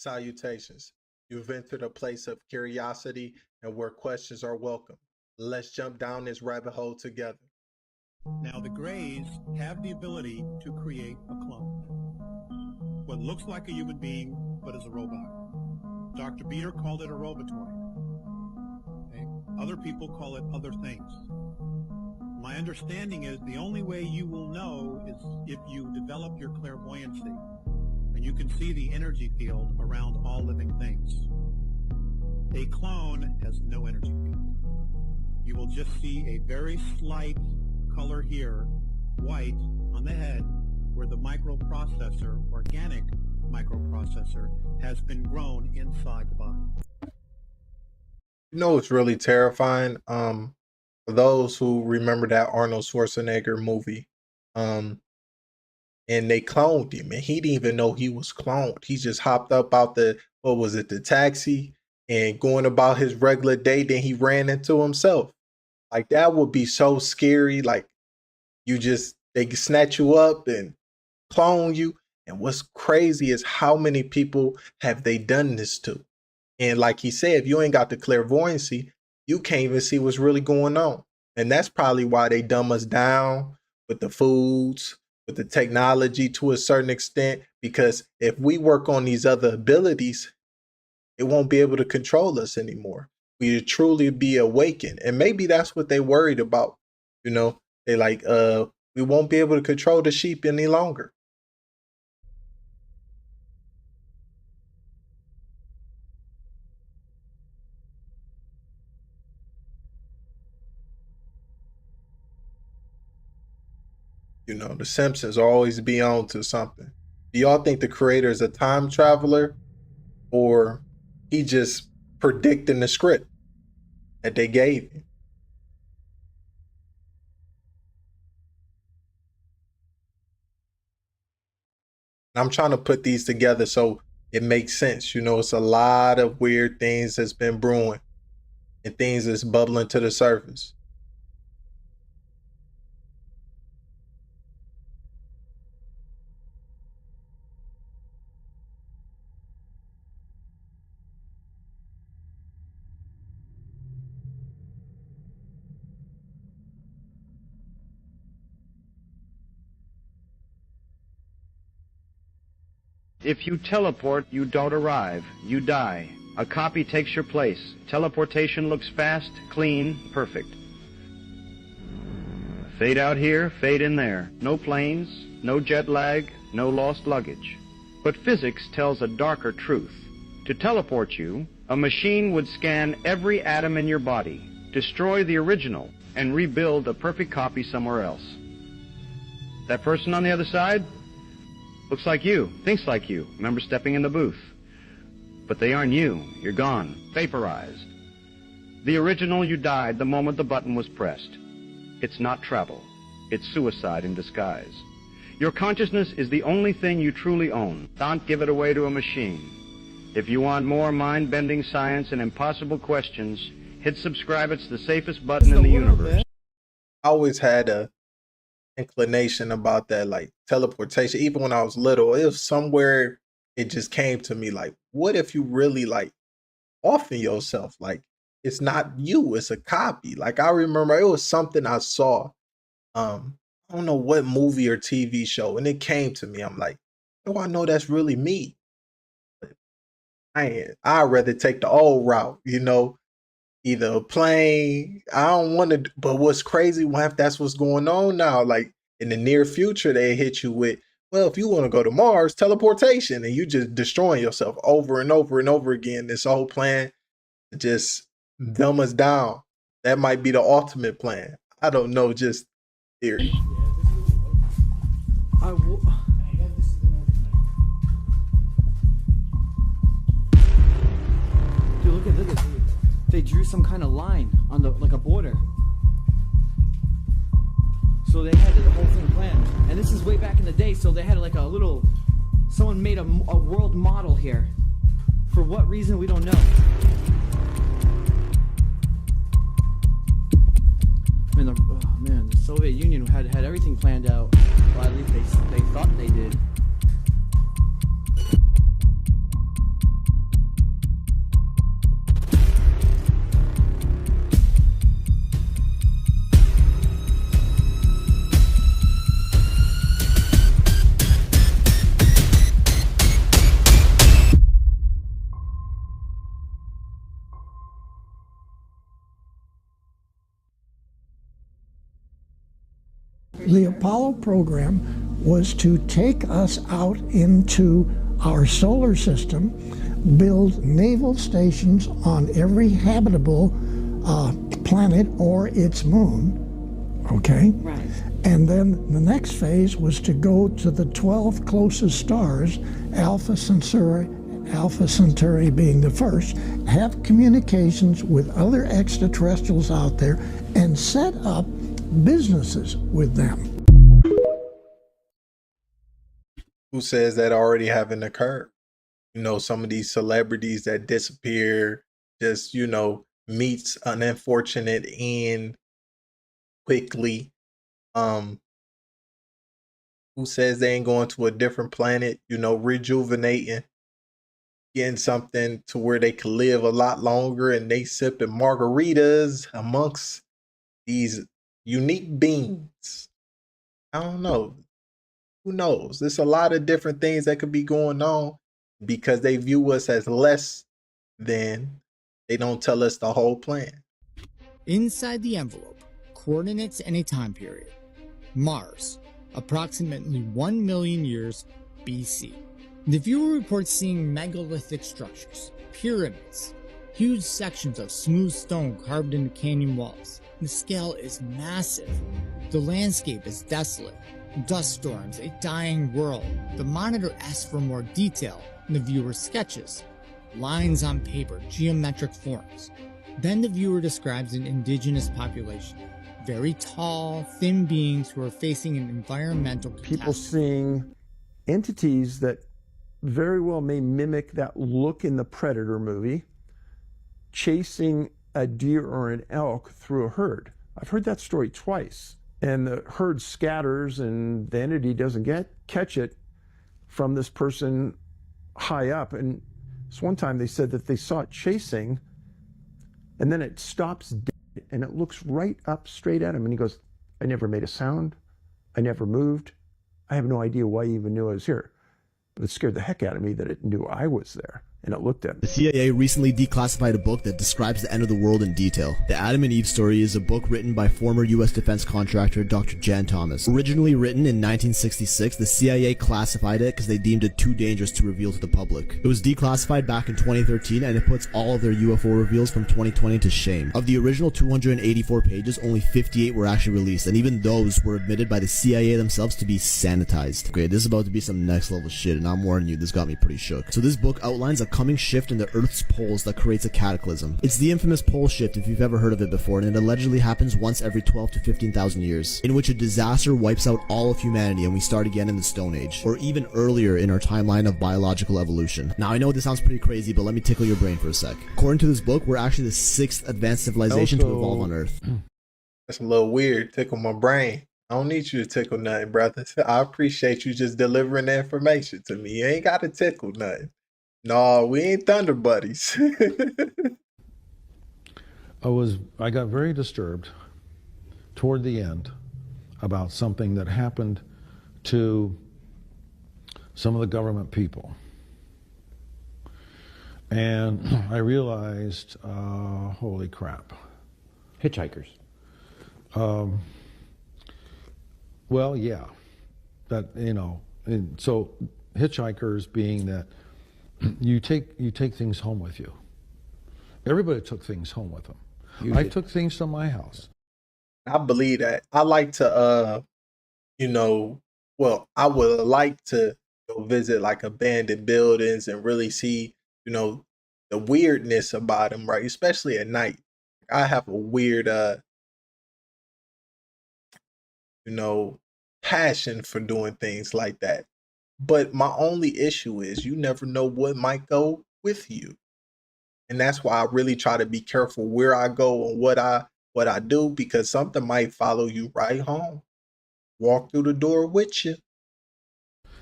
Salutations. You've entered a place of curiosity and where questions are welcome. Let's jump down this rabbit hole together. Now, the Greys have the ability to create a clone. What looks like a human being, but is a robot. Dr. Beater called it a robotoid. Okay? Other people call it other things. My understanding is the only way you will know is if you develop your clairvoyancy, and you can see the energy field around all living things. A clone has no energy field. You will just see a very slight color here, white, on the head, where the microprocessor, organic microprocessor, has been grown inside the body. You know what's really terrifying? For those who remember that Arnold Schwarzenegger movie, and they cloned him, and he didn't even know he was cloned. He just hopped up out the, what was it, the taxi, and going about his regular day, then he ran into himself. Like, that would be so scary. Like, they can snatch you up and clone you. And what's crazy is how many people have they done this to? And like he said, if you ain't got the clairvoyancy, you can't even see what's really going on. And that's probably why they dumb us down with the foods, with the technology to a certain extent, because if we work on these other abilities, it won't be able to control us anymore. We truly be awakened. And maybe that's what they worried about. You know, they like, we won't be able to control the sheep any longer. You know, the Simpsons always be on to something. Do y'all think the creator is a time traveler, or he just predicting the script that they gave him? I'm trying to put these together so it makes sense. You know, it's a lot of weird things that's been brewing and things that's bubbling to the surface. If you teleport, you don't arrive. You die. A copy takes your place. Teleportation looks fast, clean, perfect. Fade out here, fade in there. No planes, no jet lag, no lost luggage. But physics tells a darker truth. To teleport you, a machine would scan every atom in your body, destroy the original, and rebuild a perfect copy somewhere else. That person on the other side? Looks like you, thinks like you. Remember stepping in the booth. But they aren't you. You're gone, vaporized. The original, you died the moment the button was pressed. It's not travel. It's suicide in disguise. Your consciousness is the only thing you truly own. Don't give it away to a machine. If you want more mind-bending science and impossible questions, hit subscribe. It's the safest button in the universe. I always had a inclination about that, like teleportation. Even when I was little, it was somewhere, it just came to me like, what if you really like offing yourself? Like, it's not you, it's a copy. Like, I remember it was something I saw, I don't know what movie or TV show, and it came to me. I'm like, oh, I know that's really me. But I'd rather take the old route, you know, either a plane. I don't want to, but what's crazy, what if that's what's going on now? Like, in the near future, they hit you with, well, if you want to go to Mars, teleportation, and you just destroying yourself over and over and over again. This whole plan to just dumb us down. That might be the ultimate plan. I don't know, just theory. Dude, look at this. They drew some kind of line on the, like a border. So they had the whole thing planned. And this is way back in the day, so they had like a little, someone made a world model here. For what reason, we don't know. Man, the Soviet Union had everything planned out. Well, at least they thought they did. The Apollo program was to take us out into our solar system, build naval stations on every habitable planet or its moon, okay? Right. And then the next phase was to go to the 12 closest stars, Alpha Centauri being the first, have communications with other extraterrestrials out there, and set up businesses with them. Who says that already haven't occurred? You know, some of these celebrities that disappear, just, you know, meets an unfortunate end quickly. Who says they ain't going to a different planet, you know, rejuvenating, getting something to where they could live a lot longer, and they sipping margaritas amongst these unique beings. I don't know. Who knows? There's a lot of different things that could be going on because they view us as less than. They don't tell us the whole plan. Inside the envelope, coordinates and a time period. Mars, approximately 1 million years BC. The viewer reports seeing megalithic structures, pyramids, huge sections of smooth stone carved into canyon walls. The scale is massive. The landscape is desolate. Dust storms, a dying world. The monitor asks for more detail, and the viewer sketches. Lines on paper, geometric forms. Then the viewer describes an indigenous population. Very tall, thin beings who are facing an environmental catastrophe. People seeing entities that very well may mimic that look in the Predator movie, chasing a deer or an elk through a herd. I've heard that story twice. And the herd scatters and the entity doesn't catch it from this person high up. And this one time they said that they saw it chasing, and then it stops dead and it looks right up straight at him. And he goes, I never made a sound. I never moved. I have no idea why he even knew I was here. But it scared the heck out of me that it knew I was there. And it looked at me. The CIA recently declassified a book that describes the end of the world in detail. The Adam and Eve story is a book written by former U.S. defense contractor Dr. Jan Thomas. Originally written in 1966, the CIA classified it because they deemed it too dangerous to reveal to the public. It was declassified back in 2013, and it puts all of their UFO reveals from 2020 to shame. Of the original 284 pages, only 58 were actually released, and even those were admitted by the CIA themselves to be sanitized. Okay, this is about to be some next level shit, and I'm warning you, this got me pretty shook. So this book outlines a coming shift in the Earth's poles that creates a cataclysm. It's the infamous pole shift, if you've ever heard of it before, and it allegedly happens once every 12 to 15,000 years, in which a disaster wipes out all of humanity and we start again in the Stone Age, or even earlier in our timeline of biological evolution. Now I know this sounds pretty crazy, but let me tickle your brain for a sec. According to this book, we're actually the 6th advanced civilization to evolve on Earth. That's a little weird. Tickle my brain. I don't need you to tickle nothing, brother. I appreciate you just delivering the information to me. You ain't got to tickle nothing. No, we ain't Thunder Buddies. I got very disturbed toward the end about something that happened to some of the government people. And I realized, holy crap. Hitchhikers. Well, yeah. That, you know, and so hitchhikers being that you take things home with you. Everybody took things home with them. I took things to my house. I believe that. I like to, you know, well, I would like to go visit like abandoned buildings and really see, you know, the weirdness about them, right? Especially at night. I have a weird, you know, passion for doing things like that. But my only issue is you never know what might go with you. And that's why I really try to be careful where I go and what I do, because something might follow you right home. Walk through the door with you.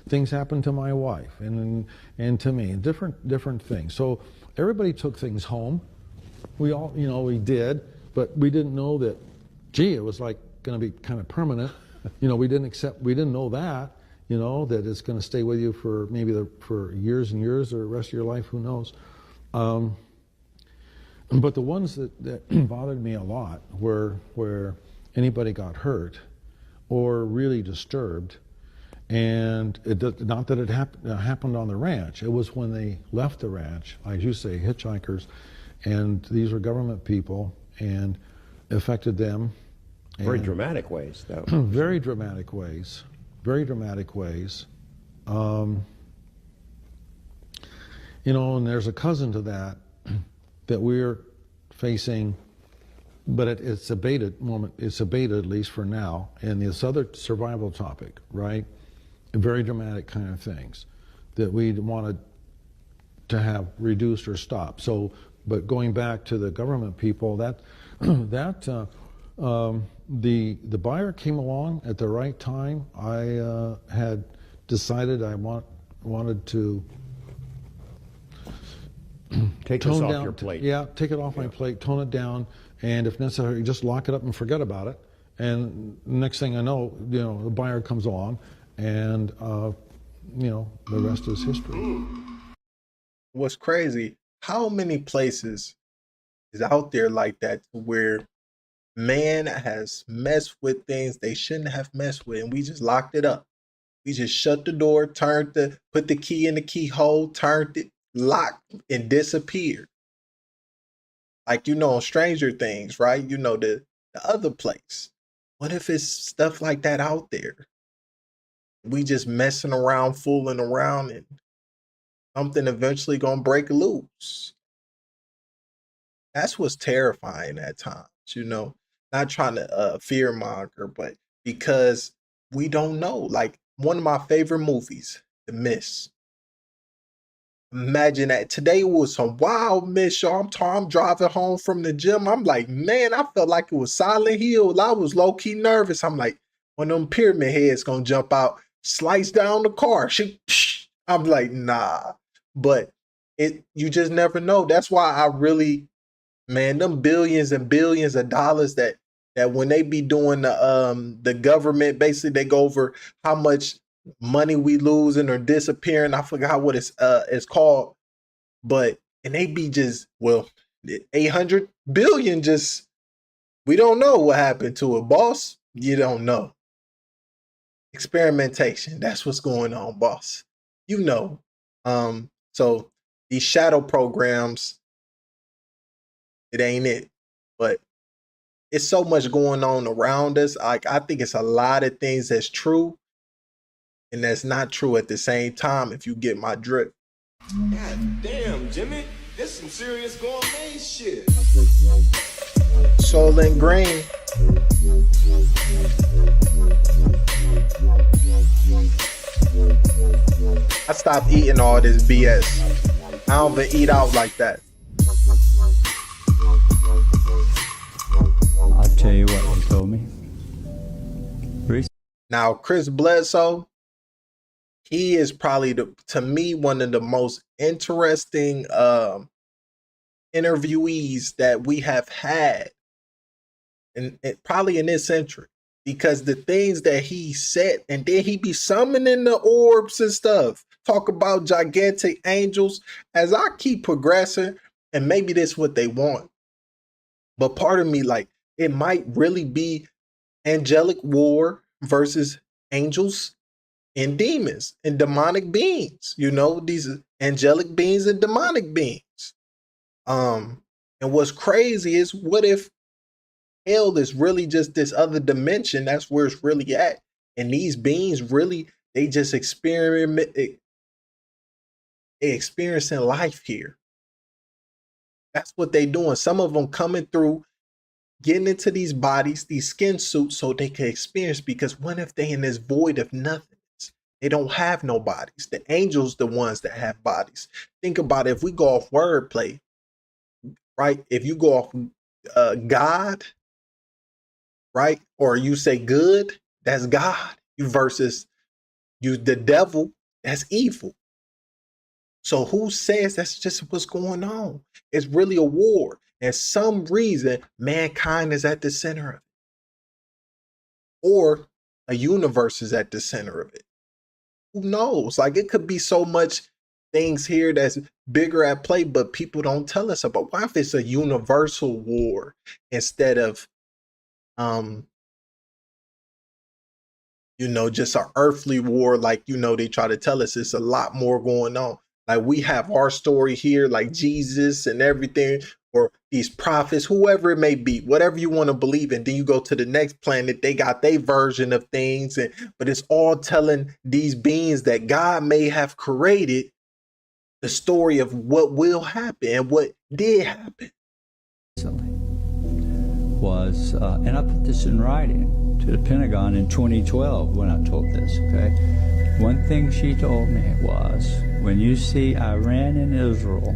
Things happened to my wife and to me, different things. So everybody took things home. We all, you know, we did, but we didn't know that, gee, it was like going to be kind of permanent. You know, we didn't know that, you know, that it's going to stay with you for maybe for years and years or the rest of your life, who knows. But the ones that bothered me a lot were where anybody got hurt or really disturbed. And not that it happened on the ranch. It was when they left the ranch, as you say, hitchhikers, and these were government people, and affected them. Very dramatic ways, though. Very dramatic ways. Very dramatic ways. You know, and there's a cousin to that that we're facing, but it's abated moment. It's abated, at least for now. And this other survival topic, right? Very dramatic kind of things that we wanted to have reduced or stopped. So, but going back to the government people, the buyer came along at the right time. I had decided I wanted to take this off your plate. Yeah, take it off my plate, tone it down, and if necessary, just lock it up and forget about it. And next thing I know, you know, the buyer comes along, and you know, the rest is history. What's crazy? How many places is out there like that where man has messed with things they shouldn't have messed with, and we just locked it up? We just shut the door, put the key in the keyhole, turned it, locked, and disappeared. Like, you know, on Stranger Things, right? You know, the other place. What if it's stuff like that out there? We just messing around, fooling around, and something eventually gonna break loose. That's what's terrifying at times, you know. Not trying to fear monger, but because we don't know. Like, one of my favorite movies, The Mist. Imagine that. Today was some wild mist, y'all. I'm driving home from the gym. I'm like, man, I felt like it was Silent Hill. I was low-key nervous. I'm like, one of them pyramid heads gonna jump out, slice down the car. I'm like, nah. But you just never know. That's why I really, man, them billions and billions of dollars that when they be doing the government, basically they go over how much money we losing or disappearing. I forgot what it's called, and they be just, well, 800 billion, just, we don't know what happened to it, boss. You don't know. Experimentation, that's what's going on, boss. You know. So these shadow programs, it ain't it. But it's so much going on around us. Like, I think it's a lot of things that's true and that's not true at the same time, if you get my drift. God damn, Jimmy, this some serious gourmet shit. Soylent Green. I stopped eating all this BS. I don't even eat out like that. I'll tell you what he told me. Now, Chris Bledsoe, he is probably, to me, one of the most interesting interviewees that we have had, and probably in this century, because the things that he said, and then he be summoning the orbs and stuff, talk about gigantic angels. As I keep progressing, and maybe that's what they want, but part of me, like, it might really be angelic war versus angels and demons and demonic beings, you know, these angelic beings and demonic beings. And what's crazy is, what if hell is really just this other dimension? That's where it's really at. And these beings really, they just experiencing life here. That's what they doing. Some of them coming through, getting into these bodies, these skin suits, so they can experience, because what if they in this void of nothingness? They don't have no bodies. The angels, the ones that have bodies. Think about it. If we go off wordplay, right? If you go off God, right? Or you say good, that's God. Versus the devil, that's evil. So who says that's just what's going on? It's really a war. And some reason, mankind is at the center of it. Or a universe is at the center of it. Who knows? Like, it could be so much things here that's bigger at play, but people don't tell us about. Why if it's a universal war instead of just an earthly war. Like, they try to tell us it's a lot more going on. Like, we have our story here, like Jesus and everything, or these prophets, whoever it may be, whatever you want to believe in. Then you go to the next planet, they got their version of things, but it's all telling these beings that God may have created the story of what will happen and what did happen. Was, and I put this in writing to the Pentagon in 2012 when I told this, okay? One thing she told me was, when you see Iran and Israel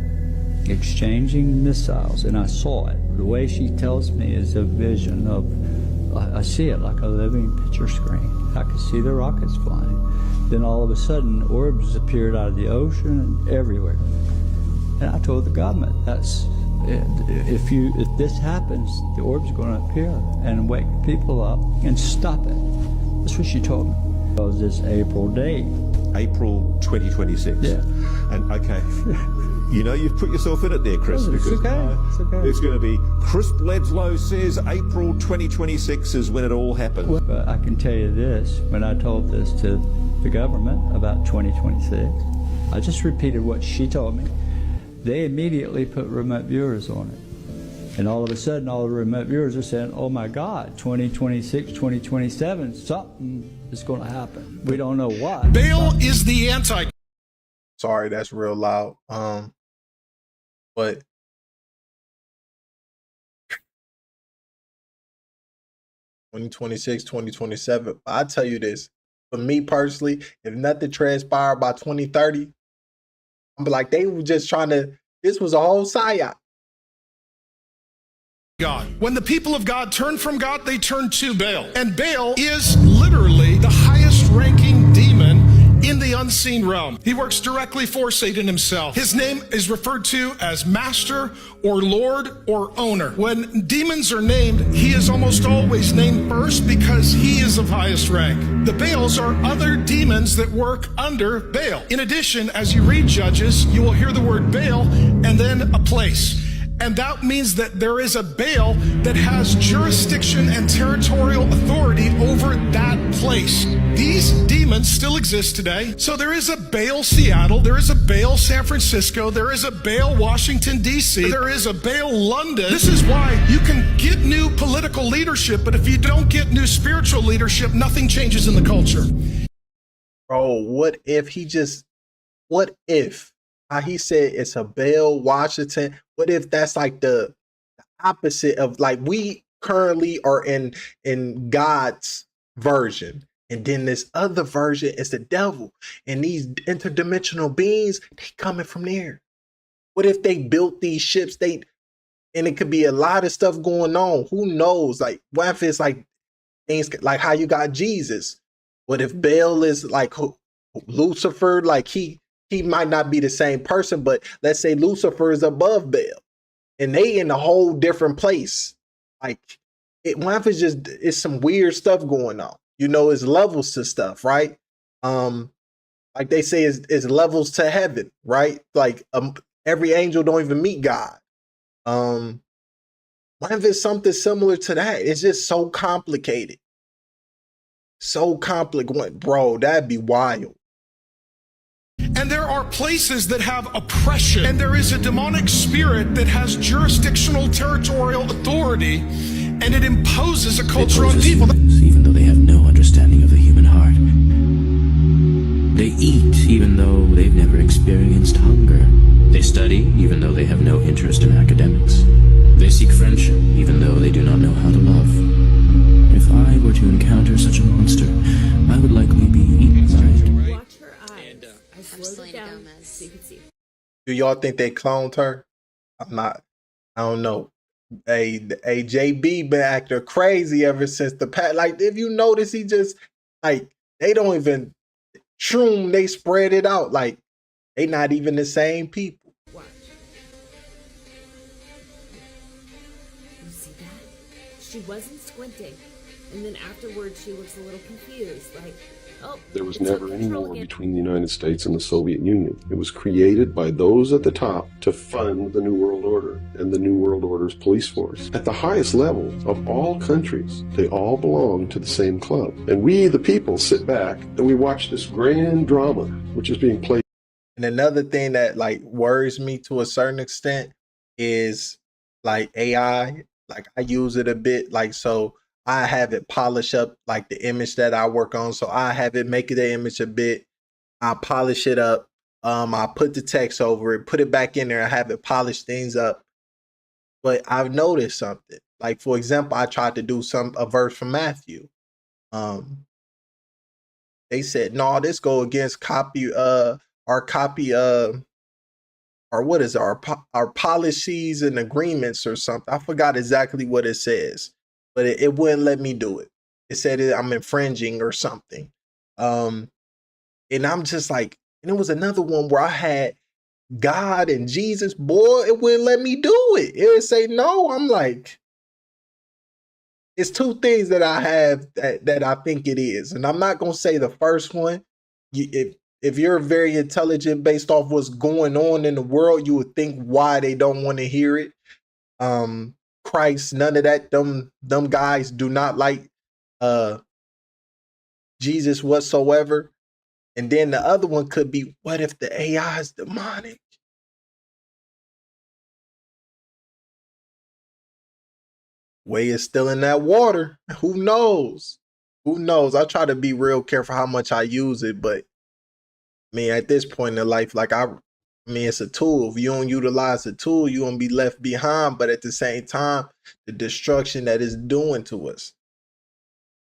exchanging missiles, and I saw it, the way she tells me is a vision of, I see it like a living picture screen. I could see the rockets flying. Then all of a sudden, orbs appeared out of the ocean and everywhere. And I told the government, if this happens, the orb's going to appear and wake people up and stop it. That's what she told me. It was this April date. April 2026. Yeah. And okay, you've put yourself in it there, Chris. It's okay. It's okay. It's going to be Chris Bledsoe says April 2026 is when it all happens. But I can tell you this: when I told this to the government about 2026, I just repeated what she told me. They immediately put remote viewers on it. And all of a sudden, all the remote viewers are saying, oh my God, 2026, 2027, something is going to happen. We don't know what. Baal is the anti. Sorry, that's real loud. But (2026, 2027). I tell you this, for me personally, if nothing transpired by 2030, I'm like, they were just trying to, this was a whole psyop. God. When the people of God turn from God, they turn to Baal. And Baal is literally the highest ranking demon in the unseen realm. He works directly for Satan himself. His name is referred to as master or lord or owner. When demons are named, he is almost always named first because he is of highest rank. The Baals are other demons that work under Baal. In addition, as you read Judges, you will hear the word Baal and then a place. And that means that there is a Baal that has jurisdiction and territorial authority over that place. These demons still exist today. So there is a Baal Seattle, there is a Baal San Francisco, there is a Baal Washington, D.C., there is a Baal London. This is why you can get new political leadership, but if you don't get new spiritual leadership, nothing changes in the culture. Bro, what if how he said it's a Baal Washington? What if that's like the opposite of, like, we currently are in God's version, and then this other version is the devil, and these interdimensional beings, they coming from there. What if they built these ships? And it could be a lot of stuff going on. Who knows? Like, what if it's like things like how you got Jesus? What if Baal is like Lucifer? Like he might not be the same person, but let's say Lucifer is above Baal and they in a whole different place. Like, what if it's some weird stuff going on? It's levels to stuff, right? Like they say, it's levels to heaven, right? Like every angel don't even meet God. What if it's something similar to that? It's just so complicated. So complicated, bro, that'd be wild. And there are places that have oppression, and there is a demonic spirit that has jurisdictional territorial authority, and it imposes a culture on people. Even though they have no understanding of the human heart. They eat even though they've never experienced hunger. They study even though they have no interest in academics. They seek friendship even though they do not know how to love. If I were to encounter such a monster, I would likely be eaten by it. Do y'all think they cloned her? I don't know. Hey, JB been acting crazy ever since the past. Like, if you notice, he just, like, they don't even shroom, they spread it out. Like, they not even the same people. Watch. You see that? She wasn't squinting. And then afterwards, she looks a little confused. Like, There was never any war between the United States and the Soviet Union. It was created by those at the top to fund the New World Order and the New World Order's police force. At the highest level of all countries, they all belong to the same club. And we, the people, sit back and we watch this grand drama, which is being played. And another thing that like worries me to a certain extent is like AI. Like I use it a bit, like so I have it polish up like the image that I work on. So I have it make the image a bit. I polish it up. I put the text over it, put it back in there. I have it polish things up. But I've noticed something. Like for example, I tried to do a verse from Matthew. They said, no, this go against our what is it, our policies and agreements or something. I forgot exactly what it says, but it wouldn't let me do it. It said I'm infringing or something. And I'm just like, and it was another one where I had God and Jesus, boy, it wouldn't let me do it. It would say no. I'm like, it's two things that I have that I think it is. And I'm not going to say the first one. If you're very intelligent based off what's going on in the world, you would think why they don't want to hear it. Christ, none of that. Them guys do not like Jesus whatsoever. And then the other one could be, what if the AI is demonic? Way is still in that water. Who knows? Who knows? I try to be real careful how much I use it, but I mean, at this point in life, like I mean, it's a tool. If you don't utilize the tool, you're gonna be left behind. But at the same time, the destruction that it's doing to us,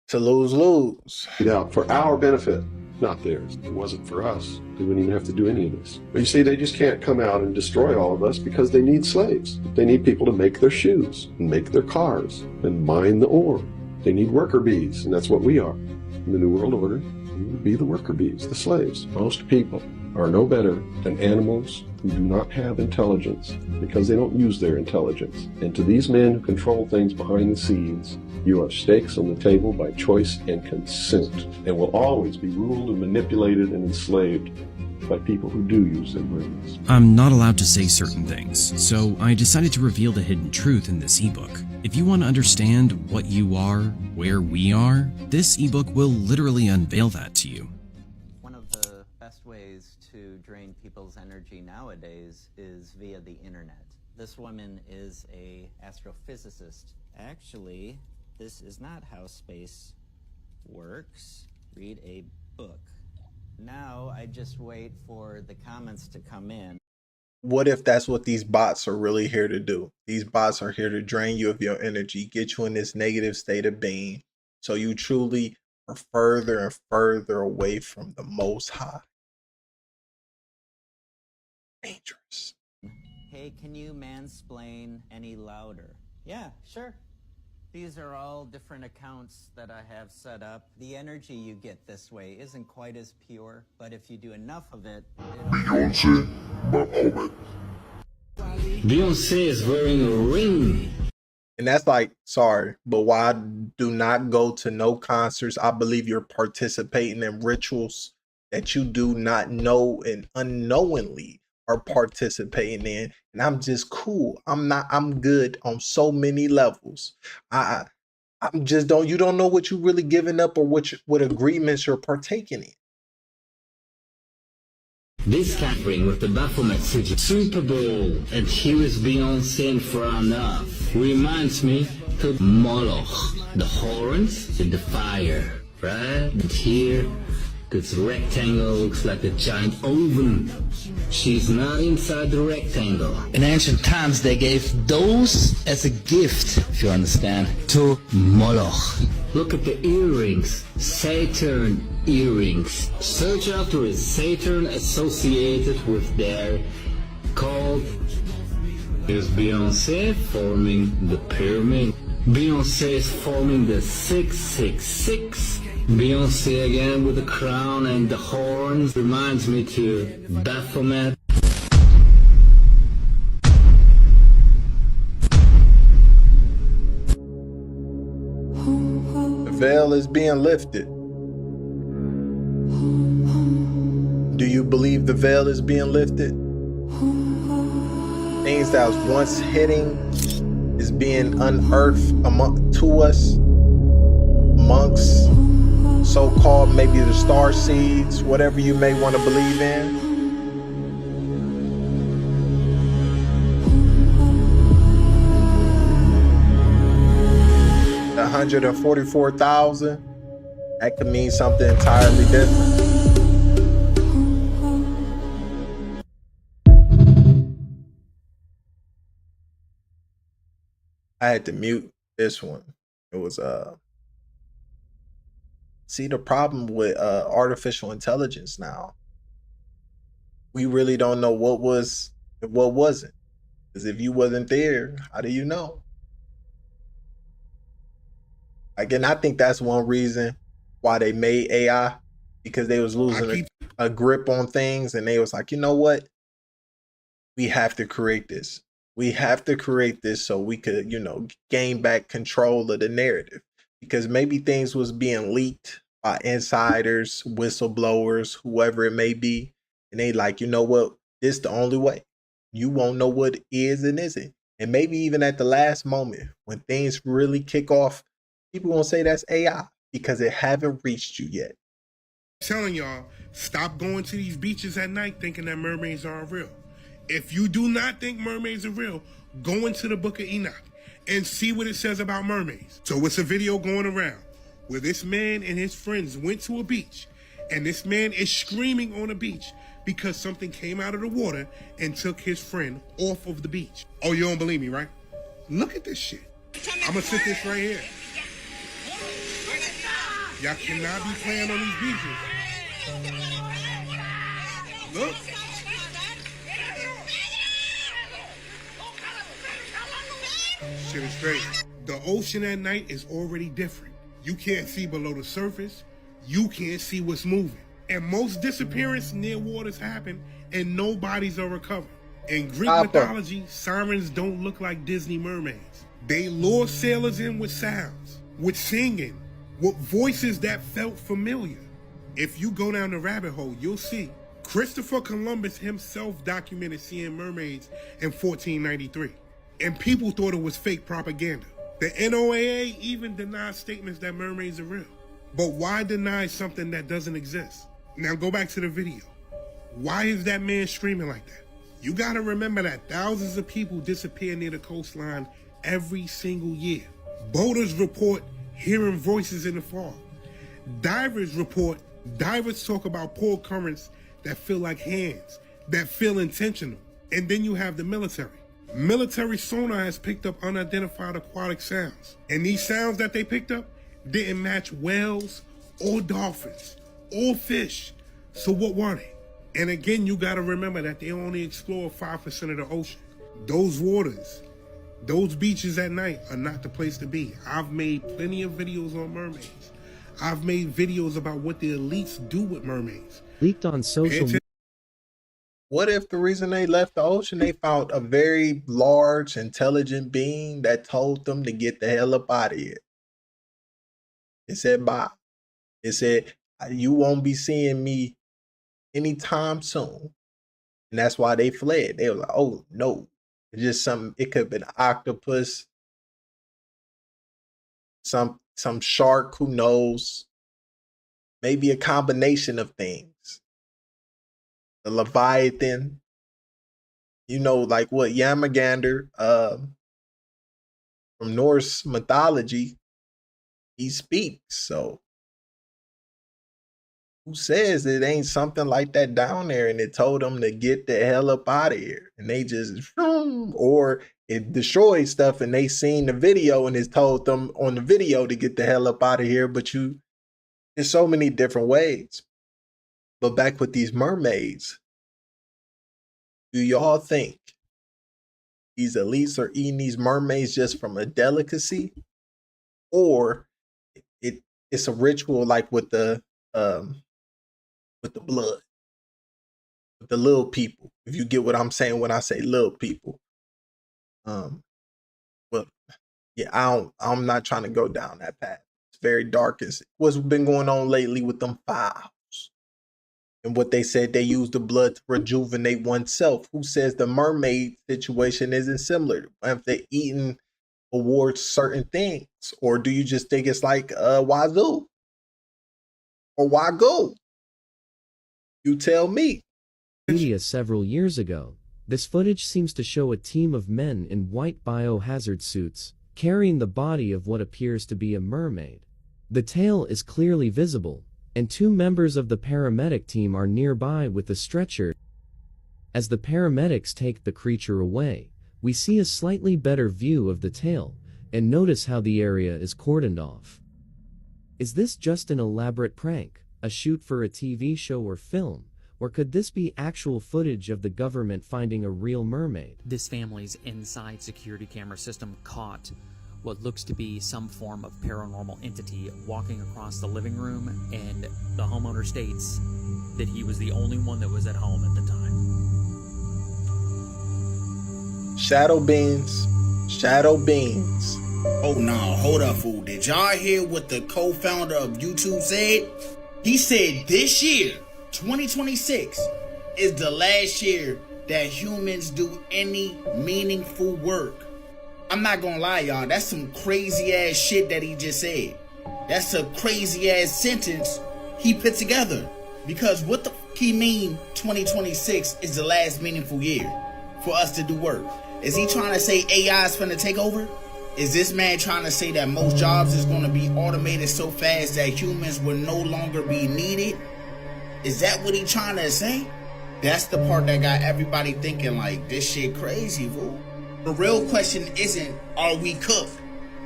to lose. Yeah, for our benefit, not theirs. If it wasn't for us, they wouldn't even have to do any of this. But you see, they just can't come out and destroy all of us because they need slaves. They need people to make their shoes and make their cars and mine the ore. They need worker bees, and that's what we are. In the New World Order, we would be the worker bees, the slaves. Most people are no better than animals who do not have intelligence because they don't use their intelligence. And to these men who control things behind the scenes, you are stakes on the table by choice and consent, and will always be ruled and manipulated and enslaved by people who do use their brains. I'm not allowed to say certain things, so I decided to reveal the hidden truth in this ebook. If you want to understand what you are, where we are, this ebook will literally unveil that to you. One of the best ways to drain people's energy nowadays is via the internet. This woman is an astrophysicist. Actually, this is not how space works. Read a book. Now I just wait for the comments to come in. What if that's what these bots are really here to do? These bots are here to drain you of your energy, get you in this negative state of being, so you truly are further and further away from the Most High. Dangerous. Hey, can you mansplain any louder? Yeah, sure. These are all different accounts that I have set up. The energy you get this way isn't quite as pure, but if you do enough of it, Beyonce is wearing a ring. And that's like, sorry, but why do not go to no concerts? I believe you're participating in rituals that you do not know and unknowingly are participating in. And I'm just cool. I'm good on so many levels. I'm just you don't know what you're really giving up or what agreements you're partaking in. This cat ring with the Baphomet sigil. Super Bowl, and here is Beyonce in front of. Reminds me to Moloch. The horns and the fire, right? And here, this rectangle looks like a giant oven. She's not inside the rectangle. In ancient times, they gave those as a gift, if you understand, to Moloch. Look at the earrings. Saturn earrings. Search after a Saturn associated with their called. Is Beyonce forming the pyramid? Beyonce is forming the 666. Beyonce again with the crown and the horns reminds me to Baphomet. The veil is being lifted. believe the veil is being lifted. Things that was once hidden is being unearthed to us amongst so-called maybe the star seeds, whatever you may want to believe in. The 144,000, that could mean something entirely different. I had to mute this one. It was see the problem with artificial intelligence now. We really don't know what was and what wasn't. Because if you wasn't there, how do you know? Again, I think that's one reason why they made AI, because they was losing a grip on things, and they was like, you know what? We have to create this. We have to create this so we could, you know, gain back control of the narrative. Because maybe things was being leaked by insiders, whistleblowers, whoever it may be. And they like, you know what? This the only way. You won't know what is and isn't. And maybe even at the last moment, when things really kick off, people gonna say that's AI because it haven't reached you yet. Telling y'all, stop going to these beaches at night thinking that mermaids aren't real. If you do not think mermaids are real, go into the book of Enoch and see what it says about mermaids. So it's a video going around where this man and his friends went to a beach, and this man is screaming on the beach because something came out of the water and took his friend off of the beach. Oh, you don't believe me, right? Look at this shit. I'm gonna sit this right here. Y'all cannot be playing on these beaches. Look. Shit is crazy. The ocean at night is already different. You can't see below the surface. You can't see what's moving. And most disappearances near waters happen and no bodies are recovered. In Greek mythology, sirens don't look like Disney mermaids. They lure sailors in with sounds, with singing, with voices that felt familiar. If you go down the rabbit hole, you'll see Christopher Columbus himself documented seeing mermaids in 1493. And people thought it was fake propaganda. The NOAA even denied statements that mermaids are real. But why deny something that doesn't exist? Now go back to the video. Why is that man screaming like that? You gotta remember that thousands of people disappear near the coastline every single year. Boaters report hearing voices in the fog. Divers talk about poor currents that feel like hands, that feel intentional. And then you have the military. Military sonar has picked up unidentified aquatic sounds. And these sounds that they picked up didn't match whales or dolphins or fish. So what were they? And again, you gotta remember that they only explore 5% of the ocean. Those waters, those beaches at night are not the place to be. I've made plenty of videos on mermaids. I've made videos about what the elites do with mermaids. Leaked on social media. What if the reason they left the ocean, they found a very large, intelligent being that told them to get the hell up out of here? It said, bye. It said, you won't be seeing me anytime soon. And that's why they fled. They were like, oh, no. It's just something, it could have been an octopus, some shark, who knows? Maybe a combination of things. The Leviathan, you know, like what Yamagander from Norse mythology, he speaks. So who says it ain't something like that down there and it told them to get the hell up out of here? And they just, or it destroyed stuff and they seen the video and it's told them on the video to get the hell up out of here. But there's so many different ways. But back with these mermaids, do y'all think these elites are eating these mermaids just from a delicacy? Or it's a ritual like with the blood, with the little people, if you get what I'm saying when I say little people. But yeah, I'm not trying to go down that path. It's very dark. It's what's been going on lately with them files. And what they said, they use the blood to rejuvenate oneself. Who says the mermaid situation isn't similar? If they're eating towards certain things, or do you just think it's like Wazoo or Wagyu? You tell me. Media several years ago. This footage seems to show a team of men in white biohazard suits, carrying the body of what appears to be a mermaid. The tail is clearly visible, and two members of the paramedic team are nearby with a stretcher. As the paramedics take the creature away, we see a slightly better view of the tail, and notice how the area is cordoned off. Is this just an elaborate prank, a shoot for a TV show or film? Or could this be actual footage of the government finding a real mermaid? This family's inside security camera system caught what looks to be some form of paranormal entity walking across the living room, and the homeowner states that he was the only one that was at home at the time. Shadow beans. Shadow beans. Oh no, hold up, fool. Did y'all hear what the co-founder of YouTube said? He said this year, 2026, is the last year that humans do any meaningful work. I'm not gonna lie, y'all, that's some crazy ass shit that he just said. That's a crazy ass sentence he put together. Because what the fuck he mean 2026 is the last meaningful year for us to do work? Is he trying to say AI is finna take over? Is this man trying to say that most jobs is gonna be automated so fast that humans will no longer be needed? Is that what he trying to say? That's the part that got everybody thinking like, this shit crazy, fool. The real question isn't, are we cooked?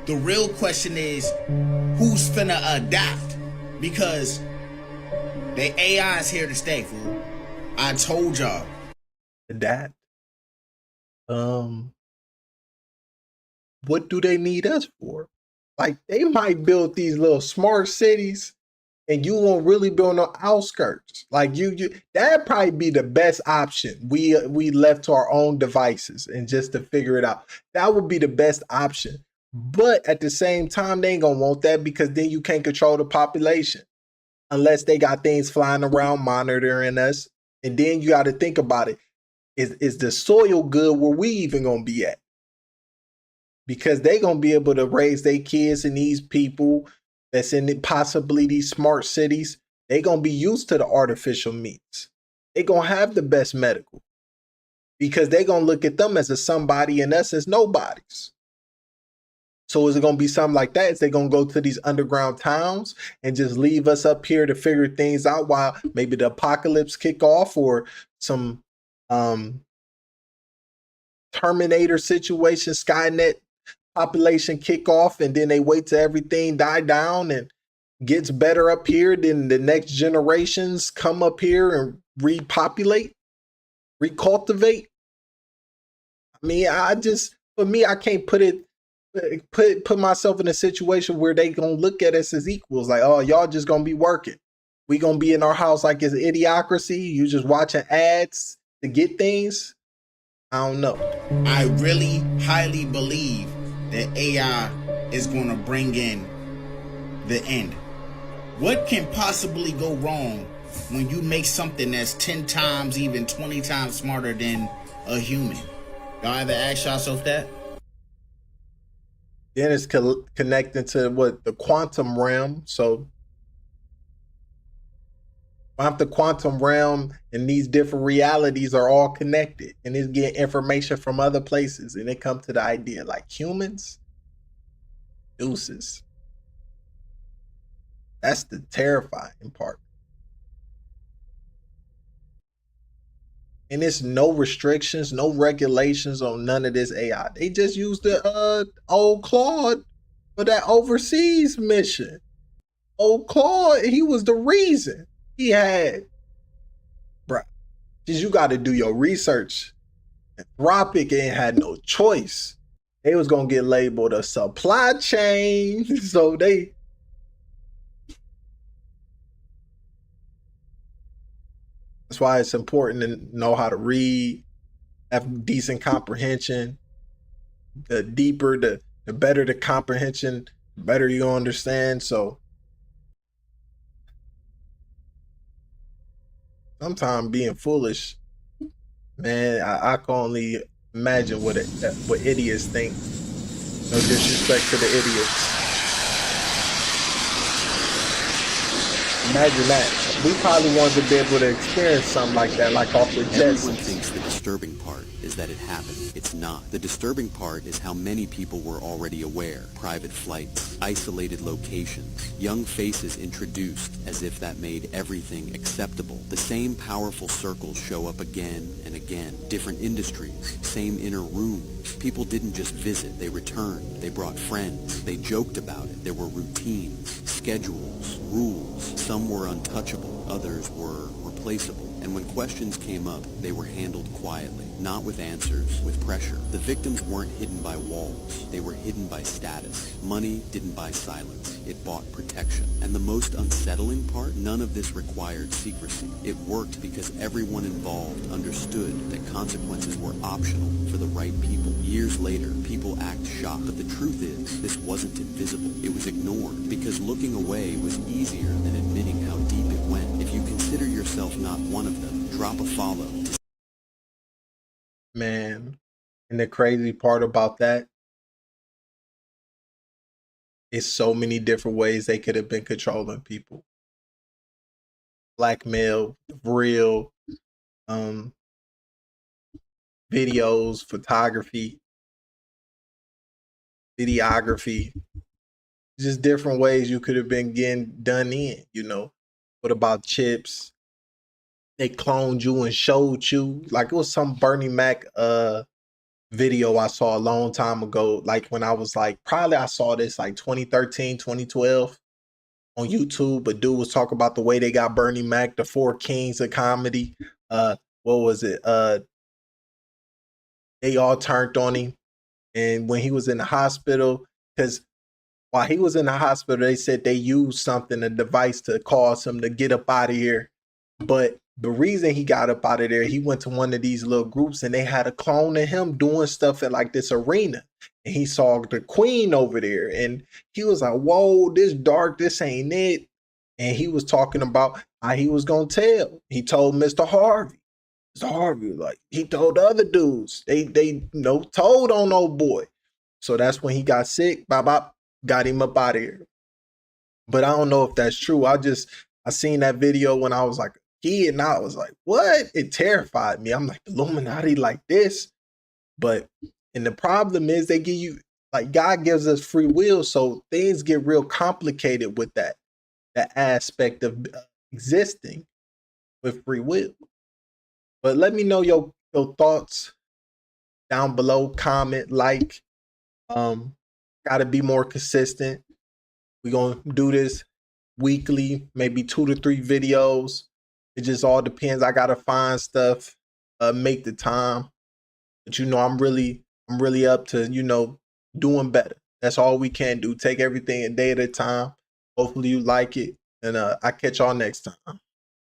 The real question is, who's finna adapt? Because the AI is here to stay, fool. I told y'all. Adapt. What do they need us for? Like, they might build these little smart cities, and you won't really be on the outskirts. Like you that'd probably be the best option. We left to our own devices and just to figure it out. That would be the best option. But at the same time, they ain't gonna want that, because then you can't control the population unless they got things flying around monitoring us. And then you got to think about it. Is the soil good where we even gonna be at? Because they gonna be able to raise their kids and these people that's in possibly these smart cities. They gonna be used to the artificial meats. They gonna have the best medical, because they gonna look at them as a somebody and us as nobodies. So is it gonna be something like that? Is they gonna go to these underground towns and just leave us up here to figure things out while maybe the apocalypse kick off, or some Terminator situation, Skynet population kick off, and then they wait till everything die down and gets better up here, then the next generations come up here and repopulate, recultivate? I mean, for me, I can't put myself in a situation where they gonna look at us as equals. Like, oh, y'all just gonna be working. We gonna be in our house like it's idiocracy. You just watching ads to get things. I don't know. I really highly believe that AI is going to bring in the end. What can possibly go wrong when you make something that's 10 times, even 20 times smarter than a human? Y'all ever ask yourself that? Then it's connecting to what, the quantum realm. So the quantum realm and these different realities are all connected, and it's getting information from other places, and it comes to the idea like humans, deuces. That's the terrifying part. And it's no restrictions, no regulations on none of this AI. They just used the old Claude for that overseas mission. Old Claude, he was the reason. He had, bruh, because you got to do your research. Anthropic ain't had no choice. They was going to get labeled a supply chain. So that's why it's important to know how to read, have decent comprehension. The deeper, the better the comprehension, the better you understand. So sometimes being foolish, man, I can only imagine what idiots think. No disrespect to the idiots. Imagine that. We probably wanted to be able to experience something like that, like off the Jetsons. Everyone thinks the disturbing part is that it happened. It's not. The disturbing part is how many people were already aware. Private flights, isolated locations, young faces introduced as if that made everything acceptable. The same powerful circles show up again and again. Different industries, same inner rooms. People didn't just visit, they returned. They brought friends. They joked about it. There were routines, schedules, rules. Some were untouchable, others were replaceable. And when questions came up, they were handled quietly, not with answers, with pressure. The victims weren't hidden by walls. They were hidden by status. Money didn't buy silence. It bought protection. And the most unsettling part, none of this required secrecy. It worked because everyone involved understood that consequences were optional for the right people. Years later, people act shocked, but the truth is, this wasn't invisible. It was ignored because looking away was easier than admitting how deep it went. If you consider yourself not one of them, drop a follow. Man, and the crazy part about that is so many different ways they could have been controlling people. Blackmail, real, videos, photography, videography, just different ways you could have been getting done in, you know. What about chips? They cloned you and showed you, like it was some Bernie Mac video I saw a long time ago, like when I was like, probably I saw this like 2013, 2012 on YouTube, but dude was talking about the way they got Bernie Mac, the 4 kings of comedy. What was it? They all turned on him. And when he was in the hospital, because while he was in the hospital, they said they used something, a device to cause him to get up out of here. But the reason he got up out of there, he went to one of these little groups and they had a clone of him doing stuff in like this arena. And he saw the queen over there and he was like, whoa, this dark, this ain't it. And he was talking about how he was going to tell. He told Mr. Harvey. Mr. Harvey, like, he told the other dudes. They told on old boy. So that's when he got sick. Bop, got him up out of here. But I don't know if that's true. I seen that video when I was like, and I was like, what? It terrified me. I'm like, Illuminati like this. And the problem is they give you, like, God gives us free will, so things get real complicated with that aspect of existing with free will. But let me know your thoughts down below. Comment, like. Gotta be more consistent. We're gonna do this weekly, maybe 2 to 3 videos. It just all depends. I gotta find stuff, make the time. But you know, I'm really up to, you know, doing better. That's all we can do. Take everything a day at a time. Hopefully you like it. And I catch y'all next time.